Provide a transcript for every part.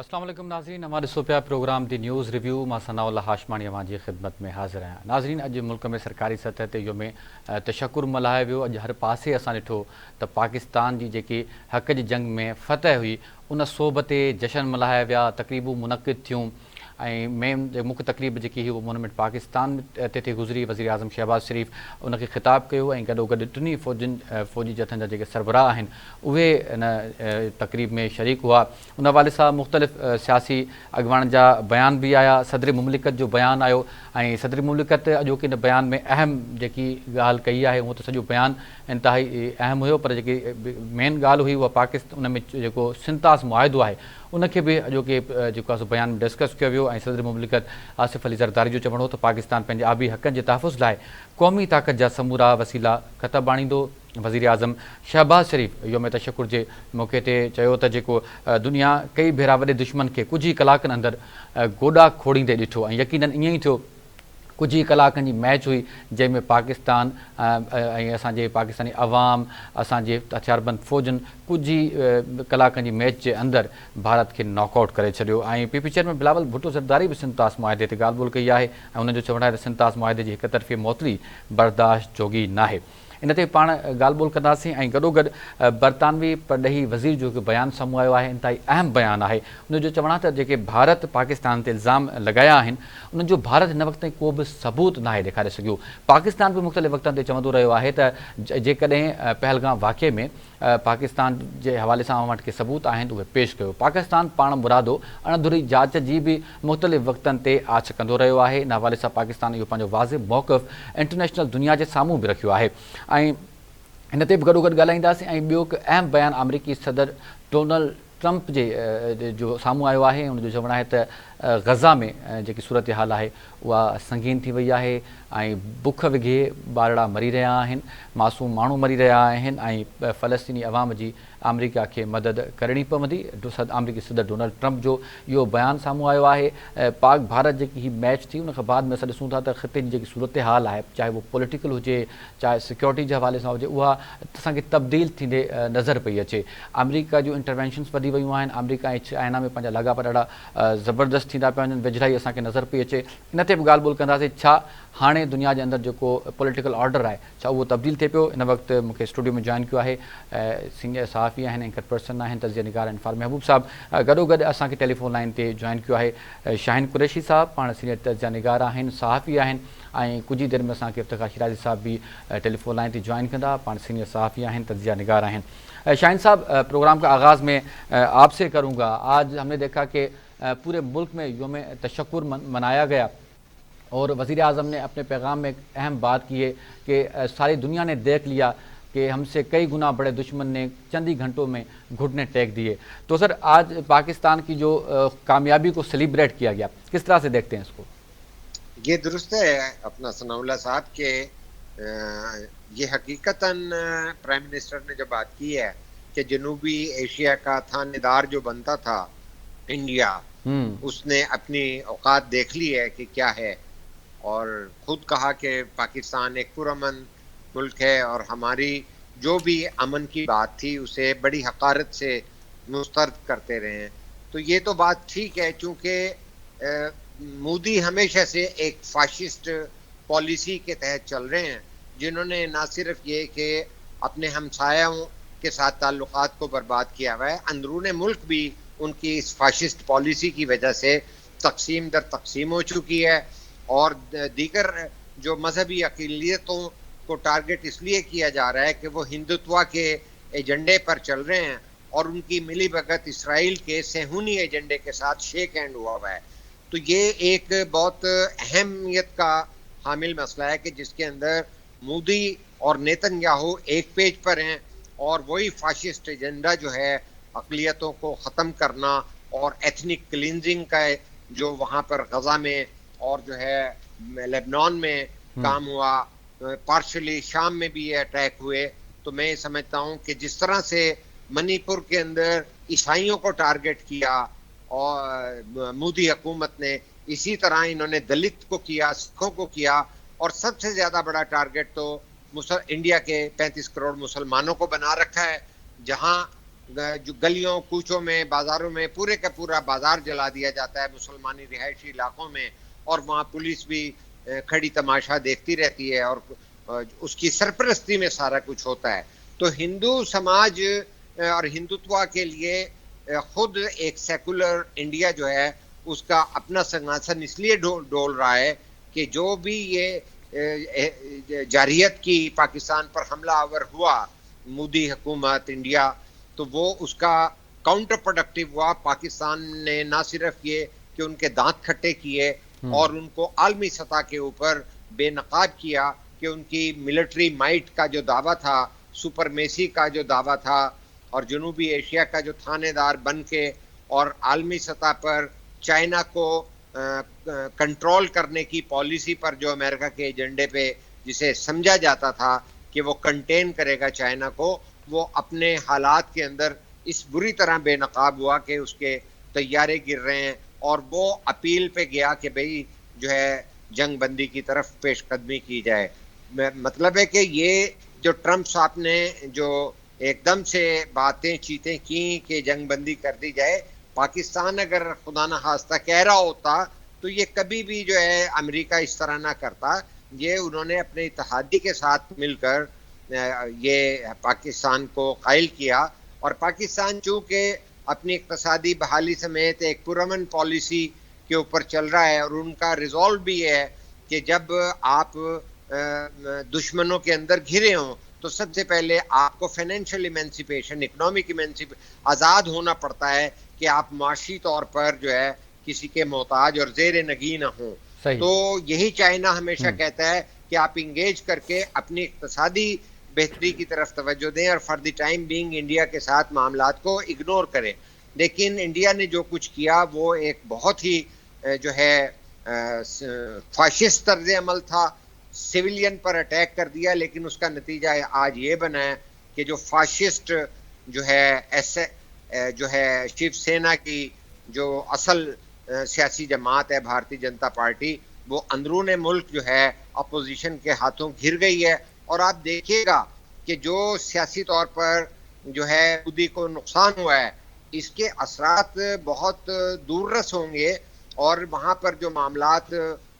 अस्सलाम वालेकुम नाज़रीन, हमारे सोपिया प्रोग्राम दी न्यूज़ रिव्यू मां सनाउल्लाह हाशमानी अवां जी ख़िदमत में हाज़िर आहियां। नाज़रीन, अॼु मुल्क में सरकारी सतह ते योम तशक्कुर मल्हायो वियो। अॼु हर पासे असां ॾिठो त पाकिस्तान जी जेकी हक़ जी जंग में फतह हुई उन सोभ ते जशन मल्हाया विया, तक़रीबूं मुनक़िद थियूं ऐं मेन मुख्य तक़रीब जेकी हुई उहा मोनूमेंट पाकिस्तान ते थी गुज़री। वज़ीर आज़म शहबाज़ शरीफ़ उनखे ख़िताब कयो ऐं गॾोगॾु टिनी फ़ौजी जथनि जा जेके सरबराह आहिनि उहे इन तक़रीब में शरीक हुआ। उन हवाले सां मुख़्तलिफ़ सियासी अॻवान जा बयान बि आया। सदर मुमलिकत जो बयानु आयो ऐं सदर मुमलिकत अॼोके इन बयान में अहम जेकी ॻाल्हि कई आहे, हूअं त सॼो बयानु इंतिहाई अहम हुयो, पर जेकी मेन ॻाल्हि हुई उहा पाकिस्तान उन में जेको सिंतास मुआहिदो आहे उनखे बि अॼोके जेको आहे बयान में डिस्कस कयो वियो। ऐं सदर मुमलिकत आसिफ़ अली ज़रदारी जो चवणो हो त पाकिस्तान पंहिंजे आबी हक़नि जे तहफ़ुज़ लाइ क़ौमी ताक़त जा समूरा वसीला ख़तमु आणींदो। वज़ीर आज़म शहबाज़ शरीफ़ योम तशक्कुर जे मौक़े ते चयो त जेको दुनिया कई भेरा वॾे दुश्मन खे कुझु ई कलाकनि अंदरि गोॾा खोड़ींदे ॾिठो ऐं यकीनन ईअं ई थियो। कुझु ई कलाकनि जी मैच हुई जंहिंमें पाकिस्तान ऐं असांजे पाकिस्तानी अवाम, असांजे हथियारबंद फ़ौजनि कुझु ई कलाकनि जी मैच जे अंदरि भारत खे नॉकआउट करे छॾियो। ऐं पी चेयरमैन बिलावल भुट्टो ज़रदारी बि सिंतास मुआहिदे ते ॻाल्हि ॿोल कई आहे ऐं हुनजो चवणु आहे त सिंतास मुआहिदे जी हिक तरफ़ी मुअतली बर्दाश्त जोगी नाहे। इन ते पाण ॻाल्हि ॿोल कंदासीं ऐं गॾोगॾु बरतानवी परॾेही वज़ीर जो हिकु बयानु साम्हूं आयो आहे, इंतिहाई अहम बयानु आहे। उनजो चवणु आहे त जेके भारत पाकिस्तान ते इल्ज़ाम लॻाया आहिनि उन्हनि जो भारत हिन वक़्त ताईं को बि सबूत नाहे ॾेखारे सघियो। पाकिस्तान बि मुख़्तलिफ़ वक़्तनि ते चवंदो रहियो आहे त जेकॾहिं पहलगाम वाक़िए में पाकिस्तान जे हवाले सां अवां वटि के सबूत आहिनि उहे पेश कयो। पाकिस्तान पाण मुरादो अणधुरी जांच जी बि मुख़्तलिफ़ वक़्तनि ते आछ कंदो रहियो आहे। इन हवाले सां पाकिस्तान इहो पंहिंजो वाज़िब मौक़िफ़ इंटरनेशनल दुनिया जे साम्हूं बि रखियो आहे ऐं हिन ते बि गॾोगॾु ॻाल्हाईंदासीं। ऐं ॿियो हिकु अहम बयानु अमरीकी सदर डोनाल्ड ट्रंप जे जो साम्हूं आयो आहे। हुनजो चवणु आहे त ग़ज़ा में जेकी सूरत हाल आहे उहा संगीन थी वई आहे ऐं बुख विघे ॿारड़ा मरी रहिया आहिनि, मासूम माण्हू मरी रहिया आहिनि ऐं फ़लस्तीनी अवाम जी अमरीका खे मदद करणी पवंदी। अमरीकी सदर डोनाल्ड ट्रंप जो इहो बयानु साम्हूं आयो आहे। पाक भारत जेकी ही मैच थी उन खां बाद में असां ॾिसूं था त ख़िते जी जेकी सूरत हाल आहे, चाहे उहो पॉलिटिकल हुजे चाहे सिक्योरिटी जे हवाले सां हुजे, उहा असांखे तब्दील थींदे नज़र पई अचे। अमरीका जूं इंटरवेंशन्स वधी वियूं आहिनि, अमरीका ऐं चाइना में पंहिंजा लाॻापा ॾाढा ज़बरदस्त थींदा पिया वञनि, वेझड़ाई असांखे नज़र पई अचे। इन ते बि ॻाल्हि ॿोल कंदासीं, छा हाणे दुनिया जे अंदरि जेको पॉलिटिकल ऑर्डर आहे छा उहो तब्दील थिए पियो। इन वक़्तु मूंखे स्टूडियो में जॉइन कयो आहे सीनियर सहाफ़ी आहिनि, एंकर पर्सन आहिनि, तज़िया निगार आहिनि फार महबूब साहब। गॾोगॾु असांखे टेलीफोन लाइन ते जॉइन कयो आहे शाहिन कुरैशी साहब, पाण सीनियर तज़िया निगार आहिनि, सहाफ़ी आहिनि ऐं कुझु ई देरि में असांखे इफ्तिख़ार शिराज़ी साहब बि टेलीफोन लाइन ते जॉइन कंदा, पाण सीनियर सहाफ़ी आहिनि, तज़िया निगार आहिनि। शाहिन साहब, प्रोग्राम का आगाज़ में आपसे करूँगा। आज हमने देखा कि पूरे मुल्क में योम तशक्कुर मनाया गया और वज़ीर आज़म ने अपने पैगाम में एक अहम बात की है कि सारी दुनिया ने देख लिया कि हमसे कई गुना बड़े दुश्मन ने चंद ही घंटों में घुटने टेक दिए। तो सर, आज पाकिस्तान की जो कामयाबी को सेलिब्रेट किया गया, किस तरह से देखते हैं इसको? ये दुरुस्त है अपना सनाउल्लाह साहब के ये हकीकतन प्राइम मिनिस्टर ने जो बात की है कि जनूबी एशिया का थानेदार जो बनता था इंडिया, उसने अपनी औकात देख ली है कि क्या है और खुद कहा कि पाकिस्तान एक पुरअमन मुल्क है और हमारी जो भी अमन की बात थी उसे बड़ी हकारत से मुस्तरद करते रहे हैं। तो ये तो बात ठीक है, चूँकि मोदी हमेशा से एक फाशिस्ट पॉलिसी के तहत चल रहे हैं, जिन्होंने ना सिर्फ ये कि अपने हमसायों के साथ ताल्लुकात को बर्बाद किया हुआ है, अंदरूने मुल्क भी उनकी इस फाशिस्ट पॉलिसी की वजह से तकसीम दर तकसीम हो चुकी है और दीगर जो मजहबी अक़लियतों को टारगेट इसलिए किया जा रहा है कि वो हिंदुत्व के एजेंडे पर चल रहे हैं और उनकी मिली भगत इसराइल के सेहूनी एजेंडे के साथ शेक हैंड हुआ हुआ है। तो ये एक बहुत अहमियत का हामिल मसला है कि जिसके अंदर मोदी और नेतन्याहू एक पेज पर हैं और वही फाशिस्ट एजेंडा जो है अक़लियतों को ख़त्म करना और एथनिक क्लिनजिंग का जो वहाँ पर गज़ा में और जो है लेबनान में काम हुआ, पार्शली शाम में भी ये अटैक हुए। तो मैं समझता हूँ कि जिस तरह से मणिपुर के अंदर ईसाइयों को टारगेट किया और मोदी हुकूमत ने, इसी तरह इन्होंने दलित को किया, सिखों को किया और सबसे ज़्यादा बड़ा टारगेट तो इंडिया के 35 करोड़ मुसलमानों को बना रखा है, जहाँ جو گلیوں کوچوں میں بازاروں میں پورے کا پورا بازار جلا دیا جاتا ہے مسلمانی رہائشی علاقوں میں، اور وہاں پولیس بھی کھڑی تماشا دیکھتی رہتی ہے، اور اس کی سرپرستی میں سارا کچھ ہوتا ہے. تو ہندو سماج اور ہندوتوا کے لیے خود ایک سیکولر انڈیا جو ہے اس کا اپنا سنگھاسن اس لیے ڈول رہا ہے کہ جو بھی یہ جارحیت کی پاکستان پر حملہ آور ہوا مودی حکومت انڈیا، تو وہ اس کا کاؤنٹر پروڈکٹیو ہوا. پاکستان نے نہ صرف یہ کہ ان کے دانت کھٹے کیے اور ان کو عالمی سطح کے اوپر بے نقاب کیا کہ ان کی ملٹری مائٹ کا جو دعویٰ تھا، سپرمیسی کا جو دعویٰ تھا، اور جنوبی ایشیا کا جو تھانے دار بن کے اور عالمی سطح پر چائنا کو کنٹرول کرنے کی پالیسی پر جو امریکہ کے ایجنڈے پہ جسے سمجھا جاتا تھا کہ وہ کنٹین کرے گا چائنا کو، وہ اپنے حالات کے اندر اس بری طرح بے نقاب ہوا کہ اس کے طیارے گر رہے ہیں، اور وہ اپیل پہ گیا کہ بھئی جو ہے جنگ بندی کی طرف پیش قدمی کی جائے. مطلب ہے کہ یہ جو ٹرمپ صاحب نے جو ایک دم سے باتیں چیتیں کی کہ جنگ بندی کر دی جائے، پاکستان اگر خدا نہ خواستہ کہہ رہا ہوتا تو یہ کبھی بھی جو ہے امریکہ اس طرح نہ کرتا. یہ انہوں نے اپنے اتحادی کے ساتھ مل کر یہ پاکستان کو قائل کیا، اور پاکستان چونکہ اپنی اقتصادی بحالی سمیت ایک پرامن پالیسی کے اوپر چل رہا ہے، اور ان کا ریزولو بھی ہے کہ جب آپ دشمنوں کے اندر گھرے ہوں تو سب سے پہلے آپ کو فائنینشیل ایمنسیپیشن، اکنامک آزاد ہونا پڑتا ہے کہ آپ معاشی طور پر جو ہے کسی کے محتاج اور زیر نگین نہ ہوں. تو یہی چائنا ہمیشہ کہتا ہے کہ آپ انگیج کر کے اپنی اقتصادی بہتری کی طرف توجہ دیں اور for the time being India کے ساتھ معاملات کو اگنور کریں. لیکن انڈیا نے جو کچھ کیا وہ ایک بہت ہی جو ہے فاشسٹ طرز عمل تھا. سویلین پر اٹیک کر دیا، لیکن اس کا نتیجہ آج یہ بنا ہے کہ جو فاشسٹ جو ہے شیو سینا کی جو اصل سیاسی جماعت ہے بھارتی جنتا پارٹی، وہ اندرون ملک جو ہے اپوزیشن کے ہاتھوں گر گئی ہے. اور آپ دیکھیے گا کہ جو سیاسی طور پر جو ہے مودی کو نقصان ہوا ہے، اس کے اثرات بہت دور رس ہوں گے. اور وہاں پر جو معاملات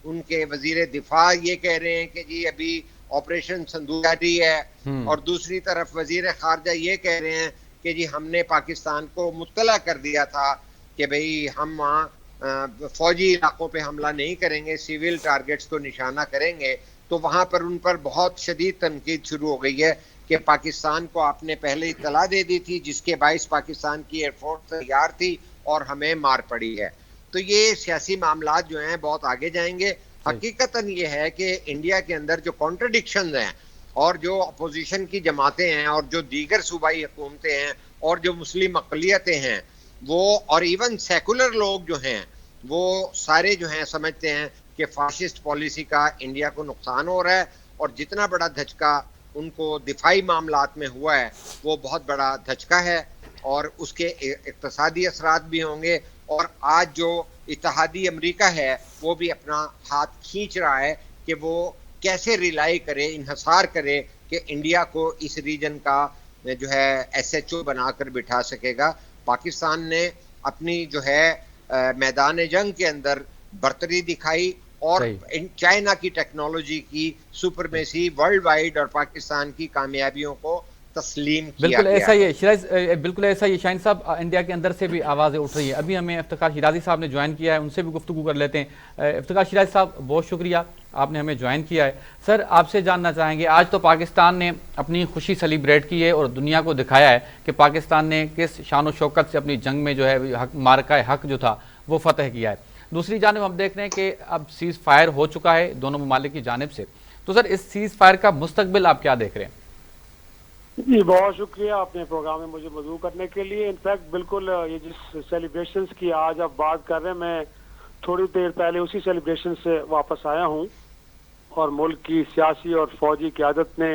ان کے وزیر دفاع یہ کہہ رہے ہیں کہ جی ابھی آپریشن سندور جاری ہے، اور دوسری طرف وزیر خارجہ یہ کہہ رہے ہیں کہ جی ہم نے پاکستان کو مطلع کر دیا تھا کہ بھئی ہم وہاں فوجی علاقوں پہ حملہ نہیں کریں گے، سیویل ٹارگٹس کو نشانہ کریں گے. تو وہاں پر ان پر بہت شدید تنقید شروع ہو گئی ہے کہ پاکستان کو آپ نے پہلے اطلاع دے دی تھی، جس کے باعث پاکستان کی ایئر فورس تیار تھی اور ہمیں مار پڑی ہے. تو یہ سیاسی معاملات جو ہیں بہت آگے جائیں گے. حقیقتاً یہ ہے کہ انڈیا کے اندر جو کانٹرڈکشنز ہیں اور جو اپوزیشن کی جماعتیں ہیں اور جو دیگر صوبائی حکومتیں ہیں اور جو مسلم اقلیتیں ہیں، وہ اور ایون سیکولر لوگ جو ہیں وہ سارے جو ہیں سمجھتے ہیں کہ فاشسٹ پالیسی کا انڈیا کو نقصان ہو رہا ہے، اور جتنا بڑا دھچکا ان کو دفاعی معاملات میں ہوا ہے وہ بہت بڑا دھچکا ہے، اور اس کے اقتصادی اثرات بھی ہوں گے. اور آج جو اتحادی امریکہ ہے وہ بھی اپنا ہاتھ کھینچ رہا ہے کہ وہ کیسے ریلائی کرے، انحصار کرے کہ انڈیا کو اس ریجن کا جو ہے ایس ایچ او بنا کر بٹھا سکے گا. پاکستان نے اپنی جو ہے میدان جنگ کے اندر برتری دکھائی اور چائنا کی ٹیکنالوجی کی سپرمیسی ورلڈ وائڈ اور پاکستان کی کامیابیوں کو تسلیم کیا بالکل گیا. ایسا ہی ہے بالکل ایسا ہی ہے. شاہین صاحب، انڈیا کے اندر سے بھی آوازیں اٹھ رہی ہیں. ابھی ہمیں افتخار شیرازی صاحب نے جوائن کیا ہے، ان سے بھی گفتگو کر لیتے ہیں. افتخار شیرازی صاحب، بہت شکریہ، آپ نے ہمیں جوائن کیا ہے. سر، آپ سے جاننا چاہیں گے، آج تو پاکستان نے اپنی خوشی سیلیبریٹ کی ہے اور دنیا کو دکھایا ہے کہ پاکستان نے کس شان و شوکت سے اپنی جنگ میں جو ہے مارکہ حق جو تھا وہ فتح کیا ہے. دوسری جانب ہم دیکھ رہے ہیں کہ اب سیز فائر ہو چکا ہے دونوں ممالک کی جانب سے. تو سر، اس سیز فائر کا مستقبل آپ کیا دیکھ رہے ہیں؟ جی، بہت شکریہ آپ نے پروگرام میں مجھے مدعو کرنے کے لیے. انفیکٹ بالکل یہ جس سیلیبریشنز کی آج آپ بات کر رہے ہیں، میں تھوڑی دیر پہلے اسی سیلیبریشن سے واپس آیا ہوں، اور ملک کی سیاسی اور فوجی قیادت نے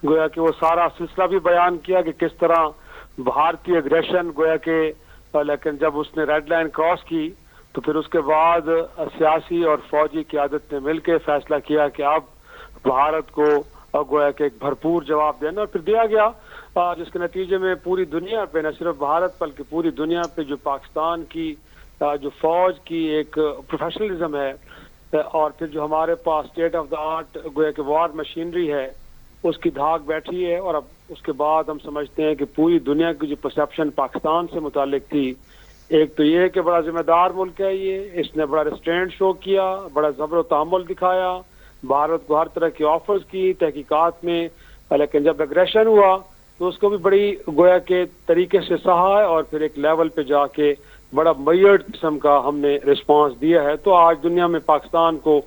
گویا کہ وہ سارا سلسلہ بھی بیان کیا کہ کس طرح بھارتی اگریشن گویا کہ، لیکن جب اس نے ریڈ لائن کراس کی تو پھر اس کے بعد سیاسی اور فوجی قیادت نے مل کے فیصلہ کیا کہ اب بھارت کو गोया कि एक भरपूर जवाब देना, और फिर दिया गया, जिसके नतीजे में पूरी दुनिया पे, न सिर्फ भारत बल्कि पूरी दुनिया पे जो पाकिस्तान की जो फौज की एक प्रोफेशनलिज्म है और फिर जो हमारे पास स्टेट ऑफ द आर्ट गोया कि वॉर मशीनरी है, उसकी धाक बैठी है। और अब उसके बाद हम समझते हैं कि पूरी दुनिया की जो परसेप्शन पाकिस्तान से मुतालिक थी, एक तो ये कि बड़ा जिम्मेदार मुल्क है ये, इसने बड़ा रेस्ट्रेंट शो किया, बड़ा ज़बर तहम्मुल दिखाया, भारत को हर तरह की ऑफर्स की तहकीकात में, लेकिन जब एग्रेशन हुआ तो उसको भी बड़ी गोया के तरीके से सहा है और फिर एक लेवल पे जाके बड़ा मैयर्ड किस्म का हमने रिस्पांस दिया है। तो आज दुनिया में पाकिस्तान को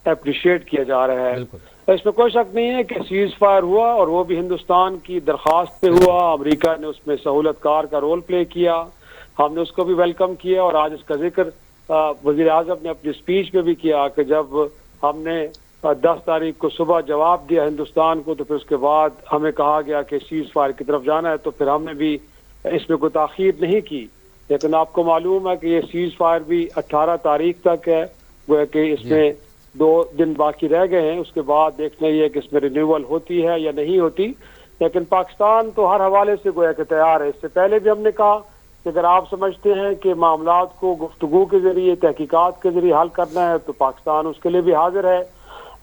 अप्रिशिएट किया जा रहा है। इसमें कोई शक नहीं है कि सीज फायर हुआ और वो भी हिंदुस्तान की दरख्वास्त पे हुआ, अमेरिका ने उसमें सहूलतकार का रोल प्ले किया, हमने उसको भी वेलकम किया। और आज इसका जिक्र वज़ीर आज़म ने अपनी स्पीच में भी किया कि जब हमने 10 तारीख को सुबह जवाब दिया हिंदुस्तान को, तो फिर उसके बाद हमें कहा गया कि सीज फायर की तरफ जाना है, तो फिर हमने भी इसमें कोई ताख़ीर नहीं की। लेकिन आपको मालूम है कि ये सीज फायर भी 18 तारीख तक है, वो कि इसमें 2 दिन बाकी रह गए हैं। उसके बाद देखना ये है कि इसमें रिन्यूअल होती है या नहीं होती। लेकिन पाकिस्तान तो हर हवाले से गोया कि तैयार है। इससे पहले भी हमने कहा कि अगर आप समझते हैं कि मामलात को गुफ्तगू के जरिए, तहकीकात के जरिए हल करना है, तो पाकिस्तान उसके लिए भी हाजिर है।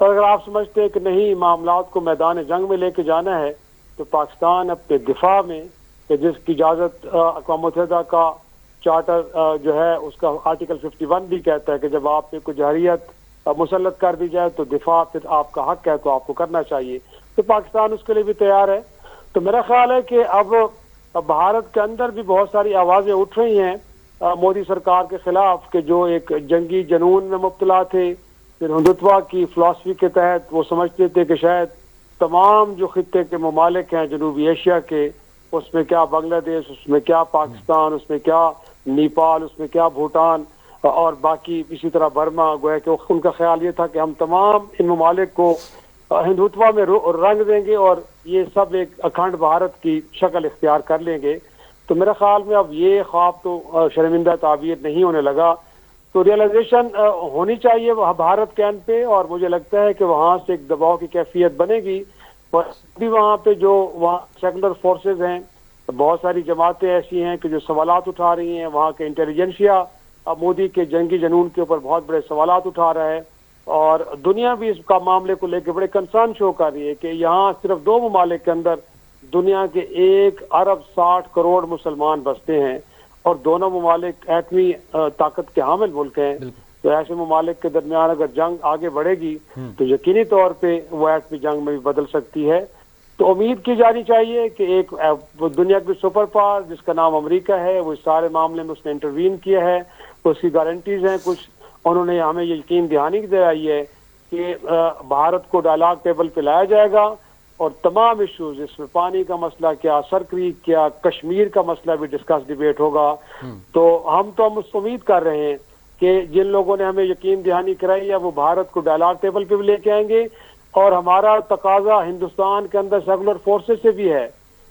और अगर आप समझते हैं कि नहीं, मामलात को मैदान जंग में लेके जाना है, तो पाकिस्तान अपने दिफा में, कि जिसकी इजाज़त अक़वाम मुत्तहिदा का चार्टर जो है उसका आर्टिकल 51 भी कहता है कि जब आप पे कोई जहरियत मुसल्लत कर दी जाए तो दिफा फिर आपका हक है, तो आपको करना चाहिए। तो पाकिस्तान उसके लिए भी तैयार है। तो मेरा ख्याल है कि अब भारत के अंदर भी बहुत सारी आवाज़ें उठ रही हैं मोदी सरकार के खिलाफ, कि जो एक जंगी जनून में मुब्तला थे, फिर हिंदुत्वा की फ़िलासफ़ी के तहत वो समझते थे कि शायद तमाम जो खित्ते के ममालिक हैं जनूबी एशिया के, उसमें क्या बांग्लादेश, उसमें क्या पाकिस्तान, उसमें क्या नेपाल, उसमें क्या भूटान और बाकी इसी तरह बर्मा, गोया कि उनका ख्याल ये था कि हम तमाम इन ममालिक को हिंदुत्वा में रंग देंगे और ये सब एक अखंड भारत की शक्ल इख्तियार कर लेंगे। तो मेरे ख्याल में अब ये ख्वाब तो शर्मिंदा ताबीर नहीं होने लगा। तो रियलाइजेशन होनी चाहिए वहाँ भारत कैंप पे, और मुझे लगता है कि वहाँ से एक दबाव की कैफियत बनेगी। पर भी वहाँ पे जो वहाँ सेकुलर फोर्सेज हैं, बहुत सारी जमातें ऐसी हैं कि जो सवालात उठा रही हैं। वहाँ के इंटेलिजेंशिया मोदी के जंगी जनून के ऊपर बहुत बड़े सवालात उठा रहा है, और दुनिया भी इसका मामले को लेकर बड़े कंसर्न शो कर रही है कि यहाँ सिर्फ 2 ममालिक के अंदर दुनिया के 1 अरब 60 करोड़ मुसलमान बसते हैं, और दोनों ममालिक एटमी ताकत के हामिल मुल्क हैं। तो ऐसे ममालिक के दरमियान अगर जंग आगे बढ़ेगी तो यकीनी तौर पे वो एटमी जंग में भी बदल सकती है। तो उम्मीद की जानी चाहिए कि एक दुनिया की सुपर पावर जिसका नाम अमेरिका है, वो इस सारे मामले में उसने इंटरवीन किया है, तो उसकी गारंटीज हैं कुछ, उन्होंने हमें ये यकीन दहानी दिलाई है कि भारत को डायलॉग टेबल पे लाया जाएगा और तमाम इश्यूज, इसमें पानी का मसला क्या, सर क्रीक क्या, कश्मीर का मसला भी डिस्कस डिबेट होगा। तो हम उम्मीद कर रहे हैं कि जिन लोगों ने हमें यकीन दहानी कराई है वो भारत को डायलॉग टेबल पे भी लेके आएंगे। और हमारा तकाजा हिंदुस्तान के अंदर सेकुलर फोर्सेस से भी है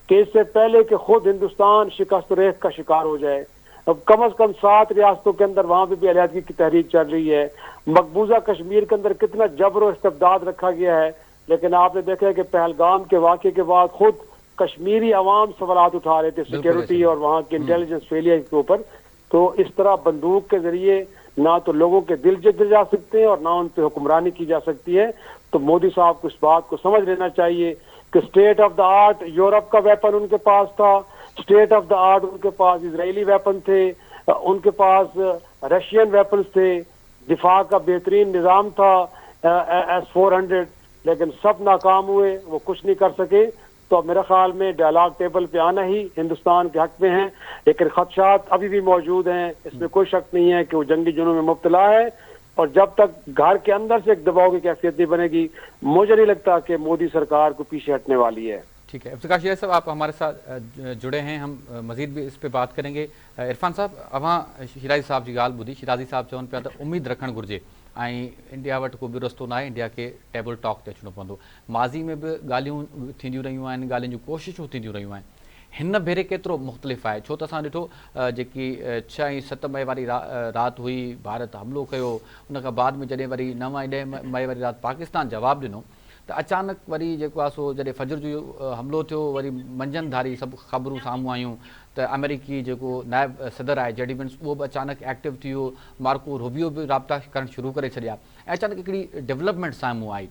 कि इससे पहले कि खुद हिंदुस्तान शिकस्त रेख का शिकार हो जाए, अब कम से कम 7 रियासतों के अंदर वहां पे भी अलहदगी की तहरीक चल रही है। मकबूजा कश्मीर के अंदर कितना जबर और इस्तेबदाद रखा गया है, लेकिन आपने देखा है कि पहलगाम के वाक़े के बाद खुद कश्मीरी अवाम सवालात उठा रहे थे सिक्योरिटी और वहाँ के इंटेलिजेंस फेलियर के ऊपर। तो इस तरह बंदूक के जरिए ना तो लोगों के दिल जीते जा सकते हैं और ना उन पर हुक्मरानी की जा सकती है। तो मोदी साहब को इस बात को समझ लेना चाहिए कि state of the art Europe का वेपन उनके पास था, स्टेट ऑफ द आर्ट उनके पास इजरायली वेपन थे, उनके पास रशियन वेपन्स थे, दिफा का बेहतरीन निज़ाम था S-400, लेकिन सब नाकाम हुए, वो कुछ नहीं कर सके। तो मेरे ख्याल में डायलॉग टेबल पे आना ही हिंदुस्तान के हक में है, लेकिन खदशात अभी भी मौजूद हैं, इसमें कोई शक नहीं है कि वो जंगी जुनून में मुब्तला है। और जब तक घर के अंदर से एक दबाव की कैफियत नहीं बनेगी, मुझे नहीं लगता कि मोदी सरकार को पीछे हटने वाली है। ठीक है, इफ्तिखार शेर साहब आप हमारे साथ जुड़े हैं, हम मजीद भी इस पे बात करेंगे। इरफान साहब, अवां शिराजी साहब जी ॻाल्हि ॿुधी, शिराजी साहब चवनि पिया त उम्मीद रखणु घुरिजे ऐं इंडिया वटि को बि रस्तो न आहे, इंडिया खे टेबल टॉक ते अचिणो पवंदो। माज़ी में बि ॻाल्हियूं थींदियूं रहियूं आहिनि, ॻाल्हियुनि जूं कोशिशूं थींदियूं रहियूं आहिनि। हिन भेरे केतिरो मुख़्तलिफ़ आहे, छो त असां ॾिठो जेकी 6 ऐं 7 मई वारी राति हुई, भारत हमिलो कयो, उन खां बाद में जॾहिं वरी 9 ऐं 10 मई वारी राति पाकिस्तान जवाबु ॾिनो, त त अचानक वरी जेको आहे सो जॾहिं फजर जो हमिलो थियो, वरी मंझंदि सभु ख़बरूं साम्हूं आयूं त अमेरिकी जेको नायब सदर आहे जेडी वेंस उहो बि अचानक एक्टिव थी वियो, मार्को रूबियो बि राब्ता करणु शुरू करे छॾिया ऐं अचानक हिकिड़ी डेवलपमेंट साम्हूं आई।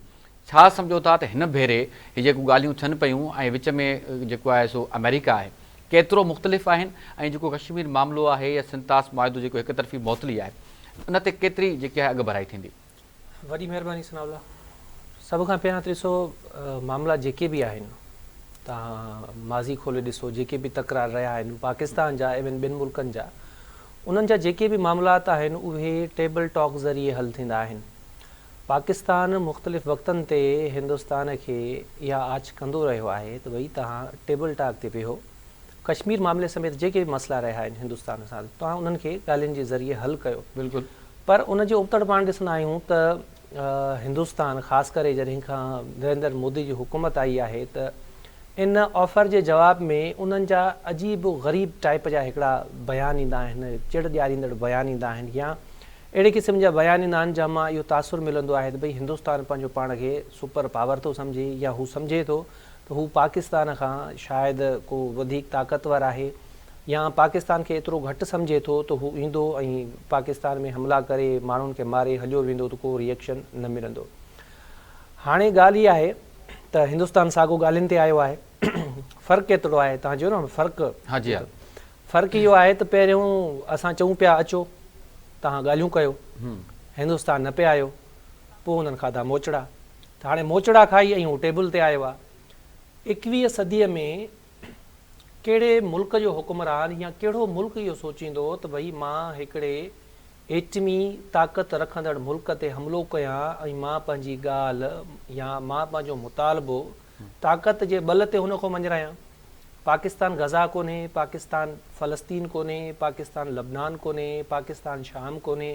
छा सम्झो था त हिन भेरे हीअ जेको ॻाल्हियूं थियनि पियूं ऐं विच में जेको आहे सो अमेरिका आहे केतिरो मुख़्तलिफ़ आहिनि ऐं जेको कश्मीर मामिलो आहे या सिंतास मुआहिदो जेको हिक तरफ़ी मुअतली आहे उन ते केतिरी जेकी आहे अॻु भराई थींदी? वॾी महिरबानी सनाउल्ला। सभ खां पहिरियां त ॾिसो मामला जेके बि आहिनि तव्हां माज़ी खोले ॾिसो, जेके बि तकरार रहिया आहिनि पाकिस्तान जा इवन ॿिनि मुल्कनि जा, उन्हनि जा जेके बि मामलात आहिनि उहे टेबल टॉक ज़रिए हल थींदा आहिनि। पाकिस्तान मुख़्तलिफ़ वक़्तनि ते हिंदुस्तान खे इहा आछ कंदो रहियो आहे त भई तव्हां टेबल टॉक ते वेहो, कश्मीर मामले समेत जेके बि मसइला रहिया आहिनि हिंदुस्तान सां तव्हां उन्हनि खे ॻाल्हियुनि जे ज़रिए हल कयो। बिल्कुलु। पर उन जे उबतड़ पाण ॾिसंदा आहियूं त हिंदुस्तान ख़ासि करे जॾहिं खां नरेंद्र मोदी जी हुकूमत आई आहे त इन ऑफर जे जवाब में उन्हनि जा अजीब ग़रीब टाइप जा हिकिड़ा बयान ईंदा आहिनि, चिड़ ॾियारींदड़ बयान ईंदा आहिनि या अहिड़े क़िस्म जा बयान ईंदा आहिनि जंहिं मां इहो तासुरु मिलंदो आहे त भई हिंदुस्तान पंहिंजो पाण खे सुपर पावर थो सम्झे या हू सम्झे थो त हू पाकिस्तान खां शायदि को वधीक ताक़तवर आहे या पाकिस्तान खे एतिरो घटि सम्झे थो त हू ईंदो ऐं पाकिस्तान में हमला करे माण्हुनि खे मारे हलियो वेंदो त को रिएक्शन न मिलंदो। हाणे ॻाल्हि इहा आहे त हिंदुस्तान साॻियो ॻाल्हियुनि ते आयो आहे। फ़र्क़ु केतिरो आहे तव्हां चयो न फ़र्क़ु? हा जी हा। फ़र्क़ु इहो आहे त पहिरियों असां चऊं पिया अचो तव्हां ॻाल्हियूं कयो, हिंदुस्तान न पिया आयो, पोइ हुननि खाधा मोचड़ा, त हाणे मोचड़ा खाई ऐं हू टेबल ते आयो आहे। 21वीं सदीअ में कहिड़े मुल्क जो हुकुमरान या कहिड़ो मुल्क इहो सोचींदो त भई मां हिकिड़े एटमी ताक़त रखंदड़ मुल्क ते हमिलो कयां ऐं मां पंहिंजी ॻाल्हि या मां पंहिंजो मुतालबो ताक़त जे बल ते हुन खां मंझरायां। पाकिस्तान गज़ा कोन्हे, पाकिस्तान फ़लस्तीन कोन्हे, पाकिस्तान लबनान कोन्हे, पाकिस्तान शाम कोन्हे,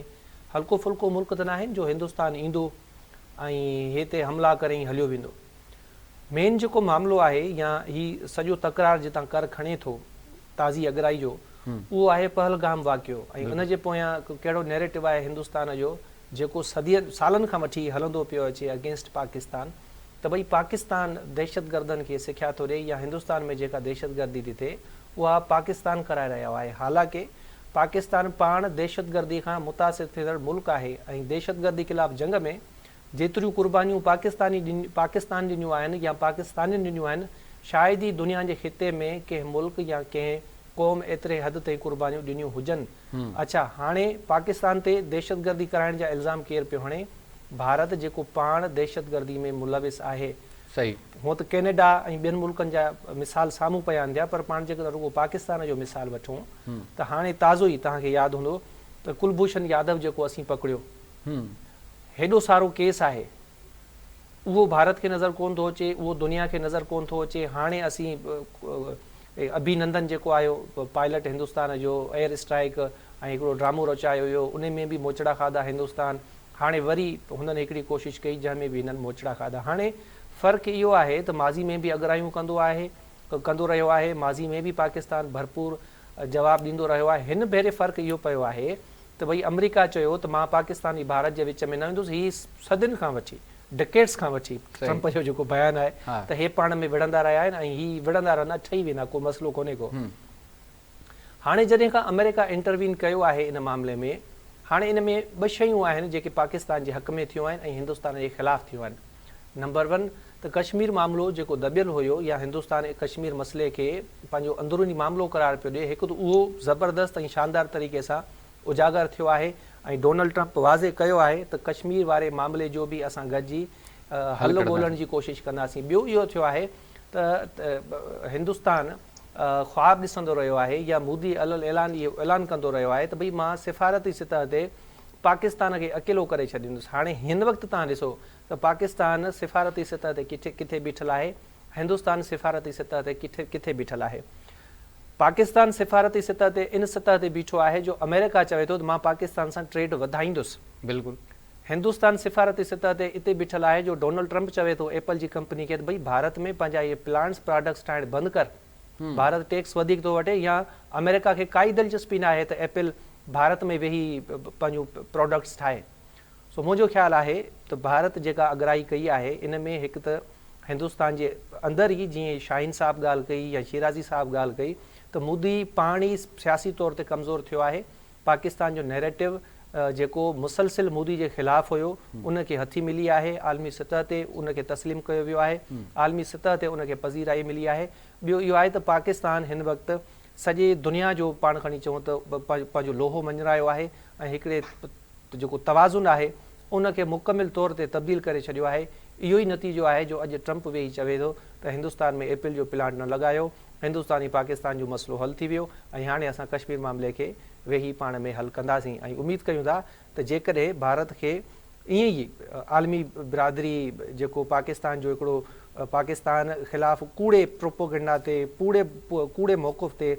हल्को फुल्को मुल्क त न आहिनि जो हिंदुस्तान ईंदो ऐं हिते हमला करे ई हलियो वेंदो। मेन जेको मामिलो आहे या ही सॼो तकरार जितां कर खणे थो ताज़ी अगराई जो, उहो आहे पहलगाम वाक़ियो ऐं उन जे पोयां कहिड़ो नैरेटिव आहे हिंदुस्तान जो जेको सालनि खां वठी हलंदो पियो अचे अगेंस्ट पाकिस्तान त भई पाकिस्तान दहशतगर्दनि खे सिखिया थो ॾिए या हिंदुस्तान में जेका दहशतगर्दी थी थिए उहा पाकिस्तान कराए रहियो आहे। हालांकि पाकिस्तान पाण दहशतगर्दी खां मुतासिर थियलु मुल्क आहे ऐं दहशतगर्दी ख़िलाफ़ जंग में जेतिरियूं कुर्बानियूं पाकिस्तान ॾिनियूं आहिनि या पाकिस्तानियुनि ॾिनियूं आहिनि शायदि ई दुनिया जे ख़िते में कंहिं मुल्क या कंहिं क़ौम एतिरे हद ताईं कुर्बानियूं ॾिनियूं हुजनि। अच्छा, हाणे पाकिस्तान ते दहशतगर्दी कराइण जा इल्ज़ाम केरु पियो हणे? भारत जेको पाण दहशतगर्दी में मुलविस आहे। सही। हूअं त कैनेडा ऐं ॿियनि मुल्कनि जा मिसाल साम्हूं पिया आहिनि पर पाण जेको रुगो पाकिस्तान जो मिसाल वठूं त हाणे ताज़ो ई तव्हांखे यादि हूंदो त कुलभूषण यादव जेको असीं पकड़ियो, हेॾो सारो केस आहे, उहो भारत खे नज़र कोन थो अचे, उहो दुनिया खे नज़र कोन थो अचे। हाणे असीं अभिनंदन जेको आयो पायलट हिंदुस्तान जो एयर स्ट्राइक ऐं हिकिड़ो ड्रामो रचायो हुयो, उन में बि मोचड़ा खाधा हिंदुस्तान। हाणे वरी हुननि हिकिड़ी कोशिशि कई जंहिंमें बि हिननि मोचड़ा खाधा। हाणे फ़र्क़ु इहो आहे त माज़ी में बि अगरायूं कंदो रहियो आहे, माज़ी में बि पाकिस्तान भरपूर जवाबु ॾींदो रहियो आहे। हिन भेरे फ़र्क़ु इहो पियो आहे त भई अमेरिका चयो त मां पाकिस्तान ऐं भारत जे विच में न वेंदुसि। हीअ सदियुनि खां वठी डिकेड्स खां वठी ट्रंप जो जेको बयानु आहे त हे पाण में विढ़ंदा रहिया आहिनि ऐं हीअ विढ़ंदा रहंदा, ठही वेंदा, को मसइलो कोन्हे को। हाणे जॾहिं खां अमेरिका इंटरवीन कयो आहे इन मामले में, हाणे इन में ॿ शयूं आहिनि जेके पाकिस्तान जे हक़ में थियूं आहिनि ऐं हिंदुस्तान जे ख़िलाफ़ थियूं आहिनि। नंबर 1 त कश्मीर मामिलो जेको दॿियल हुयो या हिंदुस्तान कश्मीर मसइले खे पंहिंजो अंदरूनी मामिलो करार पियो ॾिए, हिकु त उहो ज़बरदस्त ऐं शानदार तरीक़े सां उजागर थियो आहे ऐं डोनाल्ड ट्रंप वाज़े कयो आहे त कश्मीर वारे मामले जो बि असां गॾिजी हल ॻोल्हण जी कोशिशि कंदासीं। ॿियो इहो थियो आहे त हिंदुस्तान ख़्वाबु ॾिसंदो रहियो आहे या मोदी इहो ऐलान कंदो रहियो आहे त भई मां सिफ़ारती सतह ते पाकिस्तान खे अकेलो करे छॾींदुसि। हाणे हिन वक़्तु तव्हां ॾिसो त पाकिस्तान सिफ़ारती सतह ते किथे बीठल आहे, हिंदुस्तान सिफ़ारती सतह ते किथे बीठल आहे। पाकिस्तान सिफ़ारती सतह ते इन सतह ते बीठो आहे जो अमेरिका चवे थो त मां पाकिस्तान सां ट्रेड वधाईंदुसि। बिल्कुलु। हिंदुस्तान सिफ़ारती सतह ते इते बीठल आहे जो डोनाल्ड ट्रंप चवे थो एप्पल जी कंपनी खे त भई भारत में पंहिंजा इहे प्लांट्स प्रोडक्ट्स ठाहिण बंदि कर, भारत टैक्स वधीक थो वठे, या अमेरिका खे काई दिलचस्पी न आहे त एप्पल भारत में वेही पंहिंजो प्रोडक्ट्स ठाहे। सो मुंहिंजो ख़्यालु आहे त भारत जेका अॻराई कई आहे इन में हिकु त हिंदुस्तान जे अंदरि ई जीअं शाहीन साहब ॻाल्हि कई या शिराज़ी साहब ॻाल्हि कई त मोदी पाण ई सियासी तौर ते कमज़ोर थियो आहे। पाकिस्तान जो नैरेटिव जेको मुसलसिल मोदी जे ख़िलाफ़ु हुयो उनखे हथी मिली आहे, आलमी सतह ते उनखे तस्लीम कयो वियो आहे, आलमी सतह ते उनखे पज़ीराई मिली आहे। ॿियो इहो आहे त पाकिस्तान हिन वक़्तु सॼे दुनिया जो पाण खणी चऊं त पंहिंजो लोहो मंझरायो आहे ऐं हिकिड़े जेको तवाज़ुन आहे उनखे मुकमिल तौर ते तब्दील करे छॾियो आहे। इहो ई नतीजो आहे जो अॼु ट्रंप वेही चवे थो त हिंदुस्तान में एपल जो प्लांट न लॻायो, हिंदुस्तानी पाकिस्तान जो मसइलो हल थी वियो ऐं हाणे असां कश्मीर मामले खे वेही पाण में हल कंदासीं। ऐं उमेद कयूं था त जेकॾहिं भारत खे ईअं ई आलमी बिरादरी जेको पाकिस्तान जो हिकिड़ो पाकिस्तान ख़िलाफ़ु कूड़े प्रोपोगंडा ते कूड़े मौक़ुफ़ ते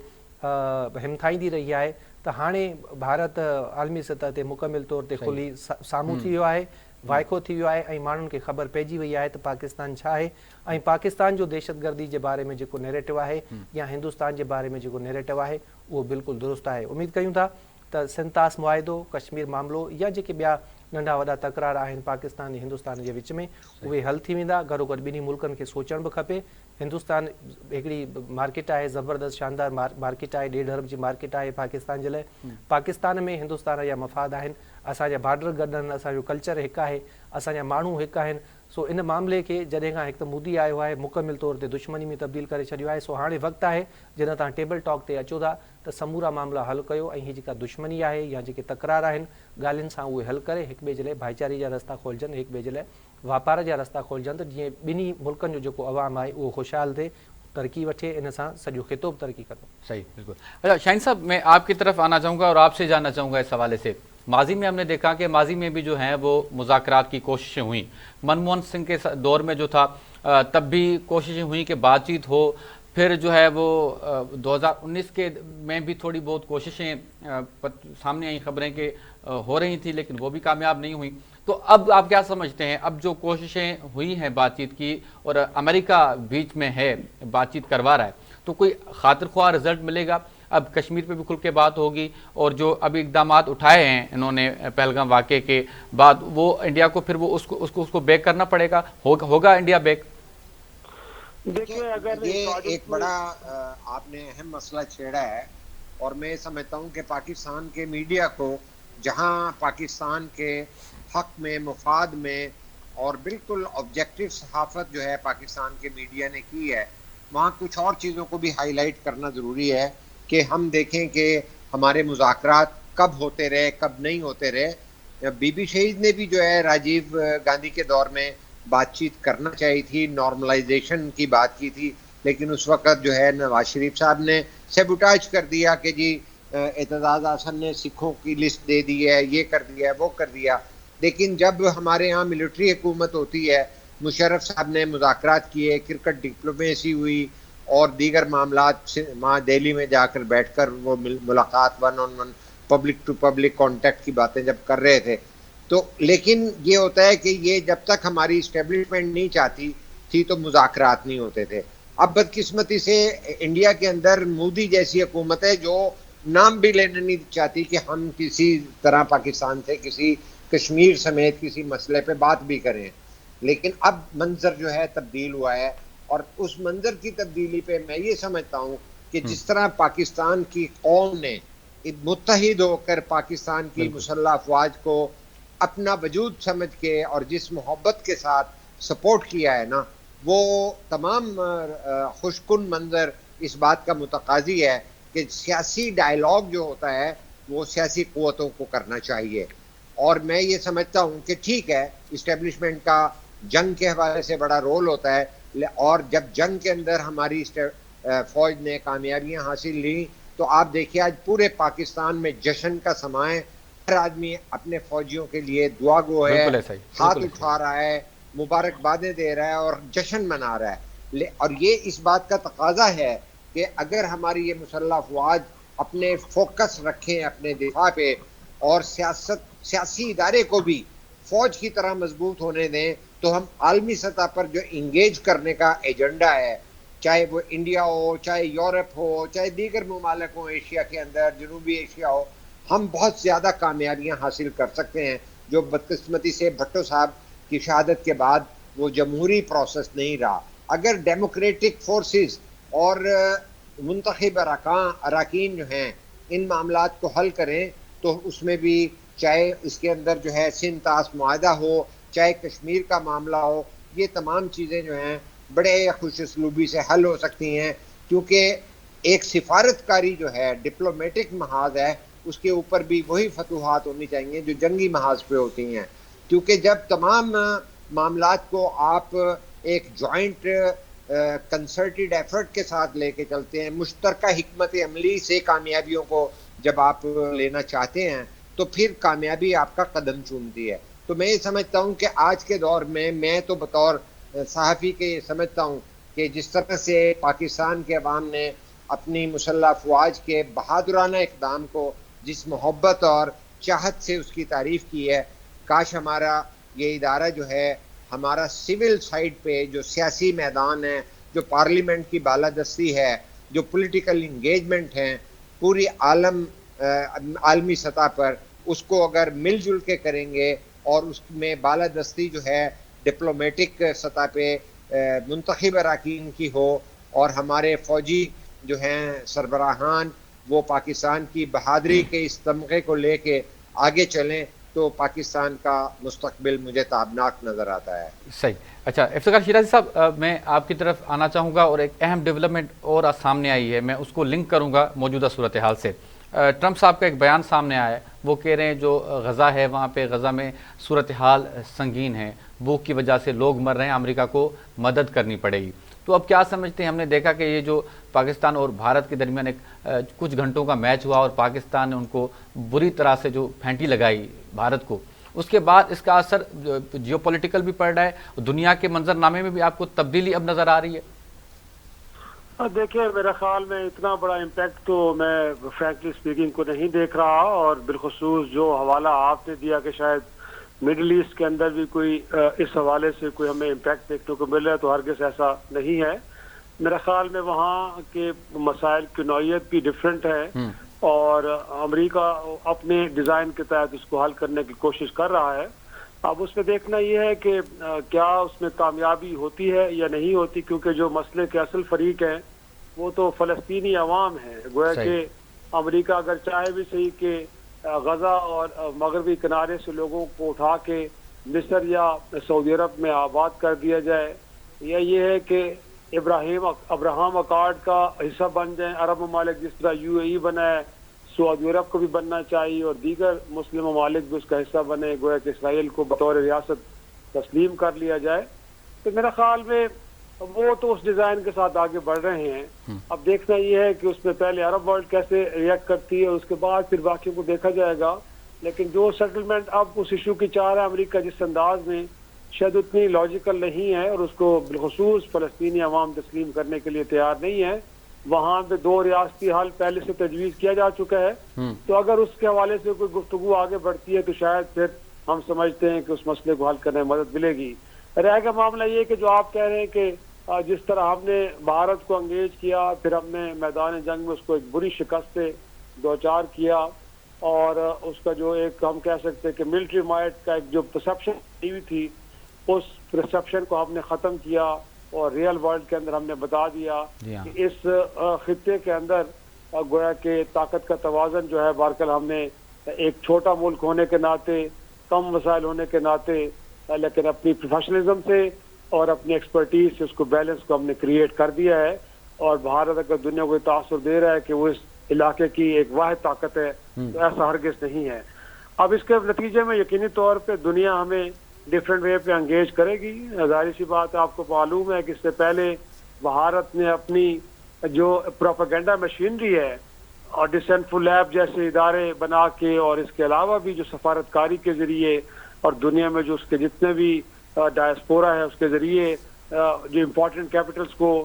हिमथाईंदी रही आहे त हाणे भारत आलमी सतह ते मुकमिल तौर ते खुली साम्हूं थी वियो आहे, वाइको थी वियो आहे ऐं माण्हुनि खे ख़बर पइजी वई आहे त पाकिस्तान छा आहे ऐं पाकिस्तान जो दहशतगर्दी जे बारे में जेको नैरेटिव आहे या हिंदुस्तान जे बारे में जेको नैरेटिव आहे उहो बिल्कुलु दुरुस्त आहे। उमेद कयूं था त सिंतास मुआइदो, कश्मीर मामिलो या जेके ॿिया नंढा वॾा तकरार आहिनि पाकिस्तान ऐं हिंदुस्तान जे विच में उहे हल थी वेंदा। गॾो गॾु ॿिन्ही मुल्कनि खे सोचणु बि खपे। हिंदुस्तान हिकिड़ी मार्केट आहे, ज़बरदस्त शानदार मार्केट आहे, 1.5 अरब जी मार्केट आहे पाकिस्तान जे लाइ। पाकिस्तान में हिंदुस्तान जा मफ़ाद आहिनि, असांजा बॉर्डर गॾु आहिनि, असांजो कल्चर हिकु आहे, असांजा माण्हू हिकु आहिनि। सो इन मामले खे जॾहिं खां हिकु त मोदी आयो आहे मुकमिल तौर ते दुश्मनी में तब्दील करे छॾियो आहे। सो हाणे वक़्तु आहे जॾहिं तव्हां टेबल टॉक ते अचो था त समूरा मामला हल कयो ऐं हीअ जेका दुश्मनी आहे या जेके तकरार आहिनि ॻाल्हियुनि सां उहे हल करे हिक ॿिए जे लाइ भाईचारे जा रस्ता खोलजनि, हिक ॿिए जे लाइ वापार जा रस्ता खोलजनि त जीअं ॿिन्ही मुल्कनि जो जेको अवाम आहे उहो ख़ुशहाल थिए, तरक्की वठे, इन सां सॼो ख़ितो बि तरक्की कंदो। सही, बिल्कुल। अच्छा शाहीन साहब, मैं आपकी तरफ आना चाहूँगा और आपसे जानना चाहूँगा इस हवाले से। माजी में हमने देखा कि माजी में भी जो हैं वो मुज़ाकरात की कोशिशें हुई, मनमोहन सिंह के दौर में जो था तब भी कोशिशें हुई कि बातचीत हो, फिर जो है वो 2019 के में भी थोड़ी बहुत कोशिशें सामने आई, खबरें कि हो रही थी लेकिन वो भी कामयाब नहीं हुई। तो अब आप क्या समझते हैं, अब जो कोशिशें हुई हैं बातचीत की और अमेरिका बीच में है, बातचीत करवा रहा है, तो कोई खातिर ख्वाह रिजल्ट मिलेगा? अब कश्मीर पे भी खुल के बात होगी और जो अभी इक़दाम उठाए हैं इन्होंने पहलगाम वाक़े के बाद, वो इंडिया को फिर वो उसको बैक करना पड़ेगा, होगा इंडिया बैक? देखिए, अगर ये एक बड़ा आपने अहम मसला छेड़ा है और मैं समझता हूँ कि पाकिस्तान के मीडिया को, जहाँ पाकिस्तान के हक में, मुफाद में और बिल्कुल ऑब्जेक्टिव सहाफत जो है पाकिस्तान के मीडिया ने की है, वहाँ कुछ और चीज़ों को भी हाईलाइट करना ज़रूरी है कि हम देखें कि हमारे मुज़ाकरात कब होते रहे, कब नहीं होते रहे। बीबी शहीद ने भी जो है राजीव गांधी के दौर में बातचीत करना चाहिए थी, नॉर्मलाइजेशन की बात की थी, लेकिन उस वक़्त जो है नवाज शरीफ साहब ने सेबुटाज कर दिया कि जी एतजाज हसन ने सिखों की लिस्ट दे दी है, ये कर दिया है, वो कर दिया। लेकिन जब हमारे यहाँ मिलिट्री हुकूमत होती है, मुशर्रफ साहब ने मुज़ाकरात किए, क्रिकेट डिप्लोमेसी हुई और दीगर मामलात वहाँ दिल्ली में जाकर बैठकर वो मुलाकात 1-on-1 public to public contact की बातें जब कर रहे थे, तो लेकिन ये होता है कि ये जब तक हमारी इस्टेब्लिशमेंट नहीं चाहती थी तो मुज़ाकरात नहीं होते थे। अब बदकिस्मती से इंडिया के अंदर मोदी जैसी हुकूमत है जो नाम भी लेना नहीं चाहती कि हम किसी तरह पाकिस्तान से किसी कश्मीर समेत किसी मसले पे बात भी करें। लेकिन अब मंजर जो है तब्दील हुआ है और उस मंजर की तब्दीली पे मैं ये समझता हूँ कि जिस तरह पाकिस्तान की कौम ने मुत्तहिद होकर पाकिस्तान की मुसल्लह अफवाज को अपना वजूद समझ के और जिस मोहब्बत के साथ सपोर्ट किया है ना, वो तमाम खुशकुन मंजर इस बात का मुतकाजी है कि सियासी डायलॉग जो होता है वो सियासी क़ुव्वतों को करना चाहिए। और मैं ये समझता हूँ कि ठीक है, इस्टेब्लिशमेंट का जंग के हवाले से बड़ा रोल होता है, और जब जंग के अंदर हमारी फौज ने कामयाबियाँ हासिल ली तो आप देखिए आज पूरे पाकिस्तान में जश्न का समा है, हर आदमी अपने फौजियों के लिए दुआ गो है, हाथ उठा रहा है, मुबारकबादें दे रहा है और जश्न मना रहा है। और ये इस बात का तकाजा है कि अगर हमारी ये मुसल्लह अफवाज अपने फोकस रखें अपने दिफा पे और सियासी इदारे को भी फौज की तरह मजबूत होने दें, तो हम आलमी सतह पर जो इंगेज करने का एजेंडा है, चाहे वो इंडिया हो, चाहे यूरोप हो, चाहे दीगर ममालिक हो, एशिया के अंदर, जनूबी एशिया हो, हम बहुत ज़्यादा कामयाबियाँ हासिल कर सकते हैं। جو بدقسمتی سے بھٹو صاحب کی شہادت کے بعد وہ جمہوری پروسیس نہیں رہا. اگر ڈیموکریٹک فورسز اور منتخب اراکین جو ہیں ان معاملات کو حل کریں تو اس میں بھی چاہے اس کے اندر جو ہے سندھ طاس معاہدہ ہو, چاہے کشمیر کا معاملہ ہو, یہ تمام چیزیں جو ہیں بڑے خوش اسلوبی سے حل ہو سکتی ہیں, کیونکہ ایک سفارتکاری جو ہے ڈپلومیٹک محاذ ہے اس کے اوپر بھی وہی فتوحات ہونی چاہیے جو جنگی محاذ پہ ہوتی ہیں. کیونکہ جب تمام معاملات کو آپ ایک جوائنٹ کنسرٹڈ ایفرٹ کے ساتھ لے کے چلتے ہیں, مشترکہ حکمت عملی سے کامیابیوں کو جب آپ لینا چاہتے ہیں تو پھر کامیابی آپ کا قدم چومتی ہے. تو میں یہ سمجھتا ہوں کہ آج کے دور میں تو بطور صحافی کے یہ سمجھتا ہوں کہ جس طرح سے پاکستان کے عوام نے اپنی مسلح افواج کے بہادرانہ اقدام کو جس محبت اور چاہت سے اس کی تعریف کی ہے, کاش ہمارا یہ ادارہ جو ہے ہمارا سول سائڈ پہ جو سیاسی میدان ہے, جو پارلیمنٹ کی بالادستی ہے, جو پولیٹیکل انگیجمنٹ ہیں پوری عالمی سطح پر, اس کو اگر مل جل کے کریں گے اور اس میں بالادستی جو ہے ڈپلومیٹک سطح پہ منتخب اراکین کی ہو اور ہمارے فوجی جو ہیں سربراہان وہ پاکستان کی بہادری کے اس تمغے کو لے کے آگے چلیں تو پاکستان کا مستقبل مجھے تابناک نظر آتا ہے. صحیح. اچھا افتخار شیرازی صاحب, میں آپ کی طرف آنا چاہوں گا اور ایک اہم ڈیولپمنٹ اور سامنے آئی ہے, میں اس کو لنک کروں گا موجودہ صورتحال سے. ٹرمپ صاحب کا ایک بیان سامنے آیا ہے, وہ کہہ رہے ہیں جو غزہ ہے وہاں پہ غزہ میں صورتحال سنگین ہے, بھوک کی وجہ سے لوگ مر رہے ہیں, امریکہ کو مدد کرنی پڑے گی. تو اب کیا سمجھتے ہیں, ہم نے دیکھا کہ یہ جو پاکستان اور بھارت کے درمیان ایک کچھ گھنٹوں کا میچ ہوا اور پاکستان نے ان کو بری طرح سے جو پھینٹی لگائی بھارت کو, اس کے بعد اس کا اثر جیو پولیٹیکل بھی پڑ رہا ہے, دنیا کے منظرنامے میں بھی آپ کو تبدیلی اب نظر آ رہی ہے؟ دیکھیں میرا خیال میں اتنا بڑا امپیکٹ تو میں فرینکلی اسپیکنگ کو نہیں دیکھ رہا, اور بالخصوص جو حوالہ آپ نے دیا کہ شاید مڈل ایسٹ کے اندر بھی کوئی اس حوالے سے کوئی ہمیں امپیکٹ دیکھنے کو مل رہا ہے, تو ہرگز ایسا نہیں ہے. میرا خیال میں وہاں کے مسائل کی نوعیت بھی ڈفرینٹ ہے اور امریکہ اپنے ڈیزائن کے تحت اس کو حل کرنے کی کوشش کر رہا ہے. اب اس میں دیکھنا یہ ہے کہ کیا اس میں کامیابی ہوتی ہے یا نہیں ہوتی, کیونکہ جو مسئلے کے اصل فریق ہیں وہ تو فلسطینی عوام ہیں. گویا کہ امریکہ اگر چاہے بھی صحیح کہ غزہ اور مغربی کنارے سے لوگوں کو اٹھا کے مصر یا سعودی عرب میں آباد کر دیا جائے, یا یہ ہے کہ ابراہم اکارڈ کا حصہ بن جائیں عرب ممالک, جس طرح UAE بنا ہے, سعودی عرب کو بھی بننا چاہیے اور دیگر مسلم ممالک بھی اس کا حصہ بنے, گویا کہ اسرائیل کو بطور ریاست تسلیم کر لیا جائے. تو میرا خیال میں وہ تو اس ڈیزائن کے ساتھ آگے بڑھ رہے ہیں. اب دیکھنا یہ ہے کہ اس میں پہلے عرب ورلڈ کیسے ریئیکٹ کرتی ہے, اس کے بعد پھر باقی کو دیکھا جائے گا. لیکن جو سیٹلمنٹ اب اس ایشو کی چاہ رہا ہے امریکہ جس انداز میں, شاید اتنی لاجیکل نہیں ہے اور اس کو بالخصوص فلسطینی عوام تسلیم کرنے کے لیے تیار نہیں ہے. وہاں پہ 2 ریاستی حل پہلے سے تجویز کیا جا چکا ہے, تو اگر اس کے حوالے سے کوئی گفتگو آگے بڑھتی ہے تو شاید پھر ہم سمجھتے ہیں کہ اس مسئلے کو حل کرنے میں مدد ملے گی. رہ گا معاملہ یہ کہ جو آپ کہہ رہے ہیں کہ جس طرح ہم نے بھارت کو انگیج کیا, پھر ہم نے میدان جنگ میں اس کو ایک بری شکست سے دوچار کیا, اور اس کا جو ایک ہم کہہ سکتے ہیں کہ ملٹری مائٹ کا ایک جو پرسپشن ہوئی تھی اس پرسپشن کو ہم نے ختم کیا, اور ریئل ورلڈ کے اندر ہم نے بتا دیا کہ اس خطے کے اندر گویا کہ طاقت کا توازن جو ہے بہرکل ہم نے ایک چھوٹا ملک ہونے کے ناطے, کم وسائل ہونے کے ناطے, لیکن اپنی پروفیشنلزم سے اور اپنی ایکسپرٹیز سے اس کو بیلنس کو ہم نے کریٹ کر دیا ہے. اور بھارت اگر دنیا کو تاثر دے رہا ہے کہ وہ اس علاقے کی ایک واحد طاقت ہے, تو ایسا ہرگز نہیں ہے. اب اس کے نتیجے میں یقینی طور پہ دنیا ہمیں ڈفرینٹ وے پہ انگیج کرے گی. ظاہر سی بات ہے, آپ کو معلوم ہے کہ اس سے پہلے بھارت نے اپنی جو پروپیگنڈا مشینری ہے اور ڈسینفو لیب جیسے ادارے بنا کے, اور اس کے علاوہ بھی جو سفارتکاری کے ذریعے اور دنیا میں جو اس کے جتنے بھی ڈائسپورا ہے اس کے ذریعے جو امپورٹنٹ کیپٹلز کو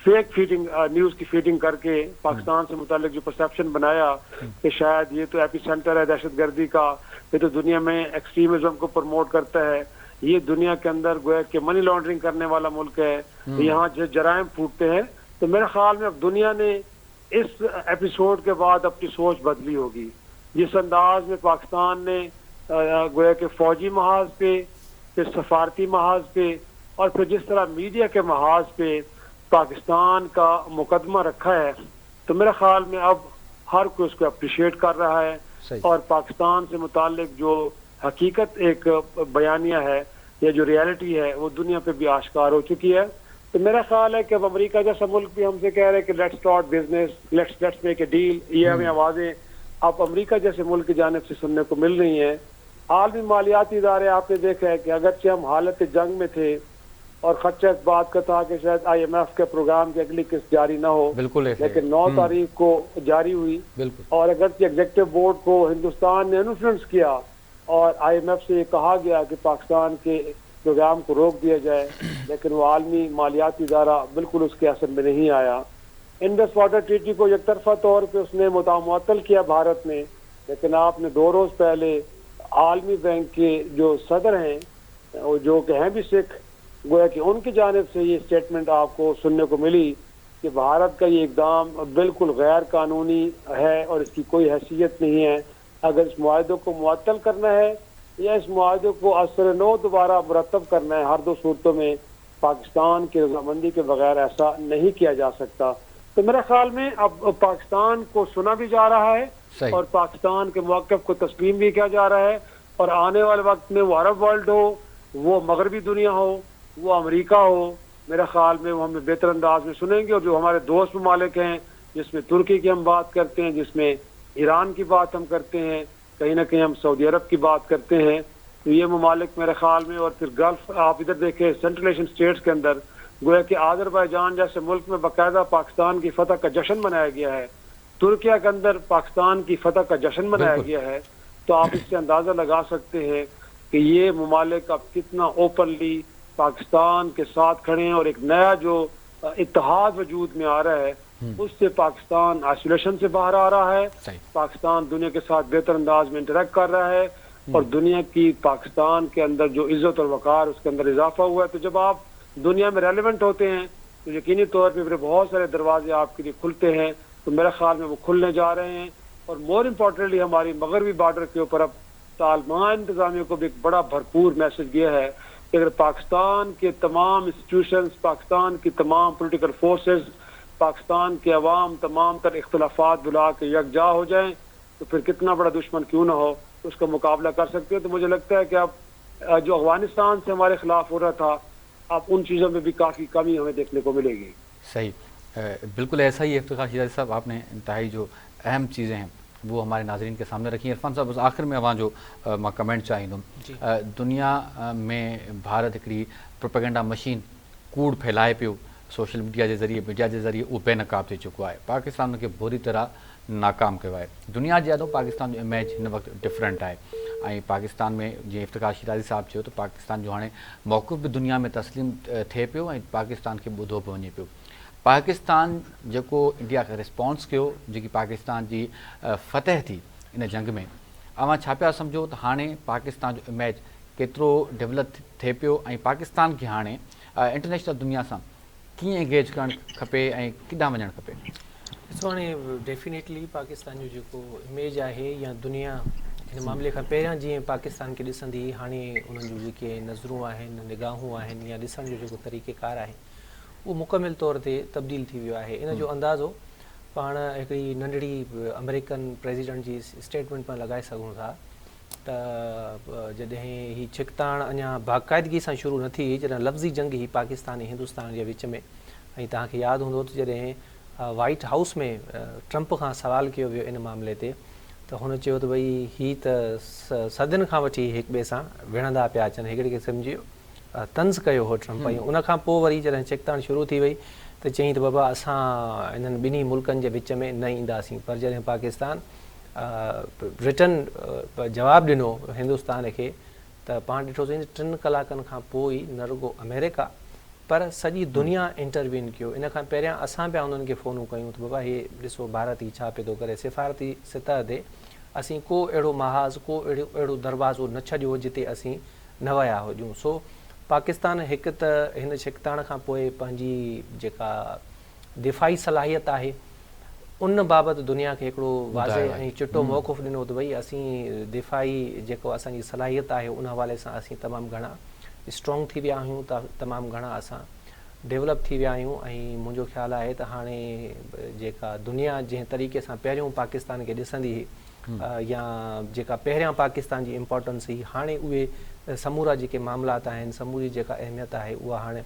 فیک فیڈنگ نیوز کی فیڈنگ کر کے پاکستان سے متعلق جو پرسیپشن بنایا کہ شاید یہ تو ایپی سینٹر ہے دہشت گردی کا, یہ تو دنیا میں ایکسٹریمزم کو پروموٹ کرتا ہے, یہ دنیا کے اندر گویا کہ منی لانڈرنگ کرنے والا ملک ہے, یہاں جرائم پھوٹتے ہیں. تو میرے خیال میں اب دنیا نے اس ایپیسوڈ کے بعد اپنی سوچ بدلی ہوگی. جس انداز میں پاکستان نے گویا کہ فوجی محاذ پہ، پھر سفارتی محاذ پہ، اور پھر جس طرح میڈیا کے محاذ پہ پاکستان کا مقدمہ رکھا ہے، تو میرے خیال میں اب ہر کوئی اس کو اپریشیٹ کر رہا ہے، صحیح. اور پاکستان سے متعلق جو حقیقت ایک بیانیہ ہے یا جو ریالٹی ہے وہ دنیا پہ بھی آشکار ہو چکی ہے. تو میرا خیال ہے کہ اب امریکہ جیسا ملک بھی ہم سے کہہ رہے ہیں کہ let's start business, let's make a deal. یہ ہمیں آوازیں اب امریکہ جیسے ملک کی جانب سے سننے کو مل رہی ہیں. عالمی مالیاتی ادارے آپ نے دیکھا ہے کہ اگرچہ ہم حالت جنگ میں تھے اور خدشہ اس بات کا تھا کہ شاید IMF کے پروگرام کی اگلی قسط جاری نہ ہو، بالکل ایسے ہے. لیکن 9 تاریخ کو جاری ہوئی، بالکل اور اگرچہ ایگزیکٹو بورڈ کو ہندوستان نے انفلوئنس کیا اور IMF سے یہ کہا گیا کہ پاکستان کے پروگرام کو روک دیا جائے، لیکن وہ عالمی مالیاتی ادارہ بالکل اس کے اثر میں نہیں آیا. انڈس واٹر ٹریٹی کو یک طرفہ طور پہ اس نے معطل کیا بھارت نے، لیکن آپ نے 2 روز پہلے عالمی بینک کے جو صدر ہیں جو کہ ہیں بھی سکھ، گویا کہ ان کی جانب سے یہ سٹیٹمنٹ آپ کو سننے کو ملی کہ بھارت کا یہ اقدام بالکل غیر قانونی ہے اور اس کی کوئی حیثیت نہیں ہے. اگر اس معاہدے کو معطل کرنا ہے یا اس معاہدے کو اثر نو دوبارہ مرتب کرنا ہے، ہر 2 صورتوں میں پاکستان کی رضامندی کے بغیر ایسا نہیں کیا جا سکتا. تو میرے خیال میں اب پاکستان کو سنا بھی جا رہا ہے صحیح. اور پاکستان کے موقف کو تسلیم بھی کیا جا رہا ہے، اور آنے والے وقت میں وہ عرب ورلڈ ہو، وہ مغربی دنیا ہو، وہ امریکہ ہو، میرے خیال میں وہ ہمیں بہتر انداز میں سنیں گے. اور جو ہمارے دوست ممالک ہیں جس میں ترکی کی ہم بات کرتے ہیں، جس میں ایران کی بات ہم کرتے ہیں، کہیں نہ کہیں ہم سعودی عرب کی بات کرتے ہیں، تو یہ ممالک میرے خیال میں، اور پھر گلف آپ ادھر دیکھیں سینٹرل ایشین اسٹیٹس کے اندر گویا کہ آذربائیجان جیسے ملک میں باقاعدہ پاکستان کی فتح کا جشن منایا گیا ہے، ترکیہ کے اندر پاکستان کی فتح کا جشن منایا گیا ہے. تو آپ اس سے اندازہ لگا سکتے ہیں کہ یہ ممالک اب کتنا اوپنلی پاکستان کے ساتھ کھڑے ہیں، اور ایک نیا جو اتحاد وجود میں آ رہا ہے اس سے پاکستان آئسولیشن سے باہر آ رہا ہے. صحیح. پاکستان دنیا کے ساتھ بہتر انداز میں انٹریکٹ کر رہا ہے، اور دنیا کی پاکستان کے اندر جو عزت اور وقار اس کے اندر اضافہ ہوا ہے. تو جب آپ دنیا میں ریلیونٹ ہوتے ہیں تو یقینی طور پہ بہت سارے دروازے آپ کے لیے کھلتے ہیں. تو میرے خیال میں وہ کھلنے جا رہے ہیں. اور مور امپورٹنٹلی ہماری مغربی بارڈر کے اوپر اب طالبان انتظامیہ کو بھی ایک بڑا بھرپور میسج گیا ہے کہ اگر پاکستان کے تمام انسٹیٹیوشنز، پاکستان کی تمام پولیٹیکل فورسز، پاکستان کے عوام تمام تر اختلافات بلا کے یکجا ہو جائیں تو پھر کتنا بڑا دشمن کیوں نہ ہو اس کا مقابلہ کر سکتے ہیں. تو مجھے لگتا ہے کہ اب جو افغانستان سے ہمارے خلاف ہو رہا تھا، اب ان چیزوں میں بھی کافی کمی ہمیں دیکھنے کو ملے گی. صحیح. بالکل ایسا ہی ہے افتخار شیرازی صاحب، آپ نے انتہائی جو اہم چیزیں ہیں وہ ہمارے ناظرین کے سامنے رکھی ہیں. عرفان صاحب بس آخر میں وہاں جو मां کمنٹ چاہیندुमि دنیا میں بھارت हिकिड़ी प्रोपेगेंडा मशीन कूड़ फैलाए पियो सोशल मीडिया जे ज़रिए, मीडिया जे ज़रिए उहो बेनकाब थी चुको आहे. पाकिस्तान खे बुरी तरह नाकाम कयो आहे. दुनिया जे ॾाढो पाकिस्तान जो इमेज हिन वक़्तु डिफरेंट आहे. ऐं पाकिस्तान में जीअं इफ्तिखार शिराज़ी साहिबु चयो त पाकिस्तान जो हाणे मौक़िफ़ बि दुनिया में तस्लीम थिए पियो ऐं पाकिस्तान खे ॿुधो बि वञे पियो. पाकिस्तान जेको इंडिया खे रिस्पॉन्स कयो, जेकी पाकिस्तान जी फ़तह थी इन जंग में, अवां छा पिया सम्झो त हाणे पाकिस्तान जो इमेज केतिरो डेवलप थिए पियो ऐं पाकिस्तान खे हाणे इंटरनेशनल दुनिया सां कीअं एंगेज करणु खपे ऐं केॾांहुं वञणु खपे? ॾिसो हाणे डेफिनेटली पाकिस्तान जो जेको इमेज आहे या दुनिया हिन मामले खां पहिरियां जीअं पाकिस्तान खे ॾिसंदी, हाणे उन्हनि जूं जेके नज़रूं आहिनि, निगाहूं आहिनि, या ॾिसण जो जेको तरीक़ेकार आहे उहो मुकमिल तौर ते तब्दील थी वियो आहे. इन जो अंदाज़ो पाण हिकिड़ी नंढड़ी अमेरिकन प्रेसिडेंट जी स्टेटमेंट पाण लॻाए सघूं था त जॾहिं ही छिकताण अञा बाक़ाइदगी सां शुरू न थी, जॾहिं लफ़्ज़ी जंग ही पाकिस्तान ऐं हिंदुस्तान जे विच में, ऐं तव्हांखे यादि हूंदो त जॾहिं वाइट हाउस में ट्रंप खां सवाल कयो वियो इन मामले ते त हुन चयो त भई ही त सदियुनि खां वठी हिक ॿिए सां विढ़ंदा पिया अचनि, हिकिड़े खे सम्झियो तंज़ कयो हो ट्रंप. ऐं उनखां पोइ वरी जॾहिं छिकताण शुरू थी वई त चयईं त बाबा असां इन्हनि ॿिन्ही मुल्कनि जे विच में न ईंदासीं. पर जॾहिं पाकिस्तान रिटर्न जवाबु ॾिनो हिंदुस्तान खे त पाण ॾिठोसीं 3 कलाकनि खां पोइ न रुगो अमेरिका पर सॼी दुनिया इंटरवीन कयो. इन खां पहिरियां असां पिया उन्हनि खे फ़ोनूं कयूं त बाबा हे ॾिसो भारत ही छा पियो थो करे. सिफ़ारती सतह ते असीं को अहिड़ो महाज़, को अहिड़ो दरवाज़ो न छॾियो जिते असीं न विया हुजूं. सो पाकिस्तान हिकु त हिन छिकताण खां पोइ पंहिंजी जेका दिफ़ाई सलाहियत आहे उन बाबति दुनिया खे हिकिड़ो वाज़े ॿुधायो आहे। ऐं चिटो मौक़ुफ़ ॾिनो त भई असीं दिफ़ाई जेको असांजी सलाहियत आहे उन हवाले सां असीं तमामु घणा स्ट्रॉन्ग थी विया आहियूं, तमामु घणा असां डेवलप थी विया आहियूं। ऐं मुंहिंजो ख़्यालु आहे त हाणे जेका दुनिया जंहिं तरीक़े सां पहिरियों पाकिस्तान खे ॾिसंदी हुई या जेका पहिरियां पाकिस्तान जी इम्पोर्टेंस हुई, हाणे उहे समूरा जेके मामलात आहिनि, समूरी जेका अहमियत आहे उहा हाणे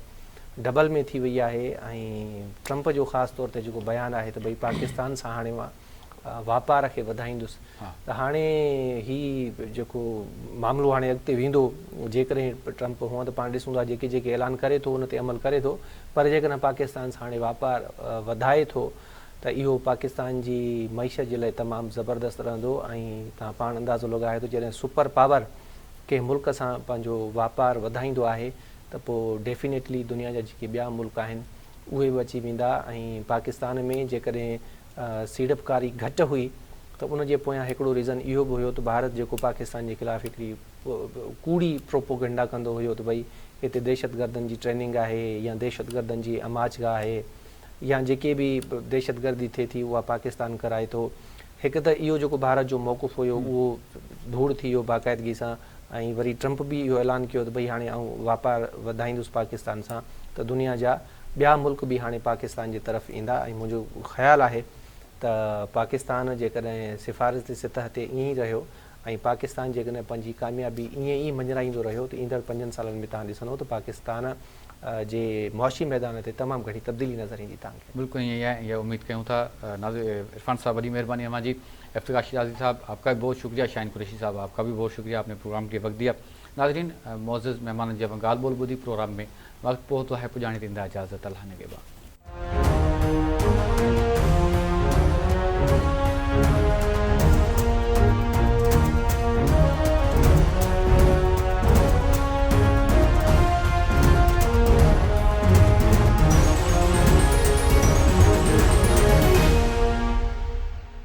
डबल में थी वई आहे। ऐं ट्रंप जो ख़ासि तौर ते जेको बयानु आहे त भई पाकिस्तान सां हाणे मां वापार खे वधाईंदुसि, त हाणे ही जेको मामिलो हाणे अॻिते वेंदो, जेकॾहिं ट्रंप हुअं त पाण ॾिसूं था जेके जेके ऐलान करे थो उन ते अमल करे थो, पर जेकॾहिं पाकिस्तान सां हाणे वापार वधाए थो त इहो पाकिस्तान जी मईशत जे लाइ तमामु ज़बरदस्त रहंदो। ऐं तव्हां पाण अंदाज़ो लॻाए थो जॾहिं सुपर पावर कंहिं मुल्क सां पंहिंजो वापार वधाईंदो आहे त पोइ डेफिनेटली दुनिया जा जेके ॿिया मुल्क आहिनि उहे बि अची वेंदा। ऐं पाकिस्तान में जेकॾहिं सीड़पकारी घटि हुई त उन जे पोयां हिकिड़ो रीज़न इहो बि हुयो त भारत जेको पाकिस्तान जे ख़िलाफ़ु हिकिड़ी कूड़ी प्रोपोगंडा कंदो हुयो त भई हिते दहशतगर्दनि जी ट्रेनिंग आहे या दहशतगर्दनि जी अमाचगाह आहे या जेके बि दहशतगर्दी थिए थी उहा पाकिस्तान कराए थो। हिकु त इहो जेको भारत जो मौक़ुफ़ हुयो उहो धूड़ थी वियो बाक़ाइदगी सां। ऐं वरी ट्रंप बि इहो ऐलान कयो त भई हाणे आउं वापार वधाईंदुसि पाकिस्तान सां, त दुनिया जा ॿिया मुल्क बि हाणे पाकिस्तान जी तरफ़ ईंदा। ऐं मुंहिंजो ख़्यालु आहे त पाकिस्तान जेकॾहिं सिफ़ारती सतह ते ईअं ई रहियो ऐं पाकिस्तान जेकॾहिं पंहिंजी कामयाबी ईअं ई मंझराईंदो रहियो त ईंदड़ 5 सालनि में तव्हां ॾिसंदो त पाकिस्तान जे मुआशी मैदान ते तमामु घणी तब्दीली नज़र ईंदी तव्हांखे। बिल्कुल यही है, यह उम्मीद करूँ था। इरफान साहब बड़ी मेहरबानी हमारी। इफ्तिखार शिराजी साहब आपका भी बहुत शुक्रिया। शाहीन कुरैशी साहब आपका भी बहुत शुक्रिया, आपने प्रोग्राम के वक्त दिया। नाज़रीन, मोअज़्ज़िज़ मेहमान जब ॻाल्हि ॿोल ॿुधी प्रोग्राम में वक्त पहुतो है पुॼाणी ॾींदा इजाज़त अल्लाह ने के बाद।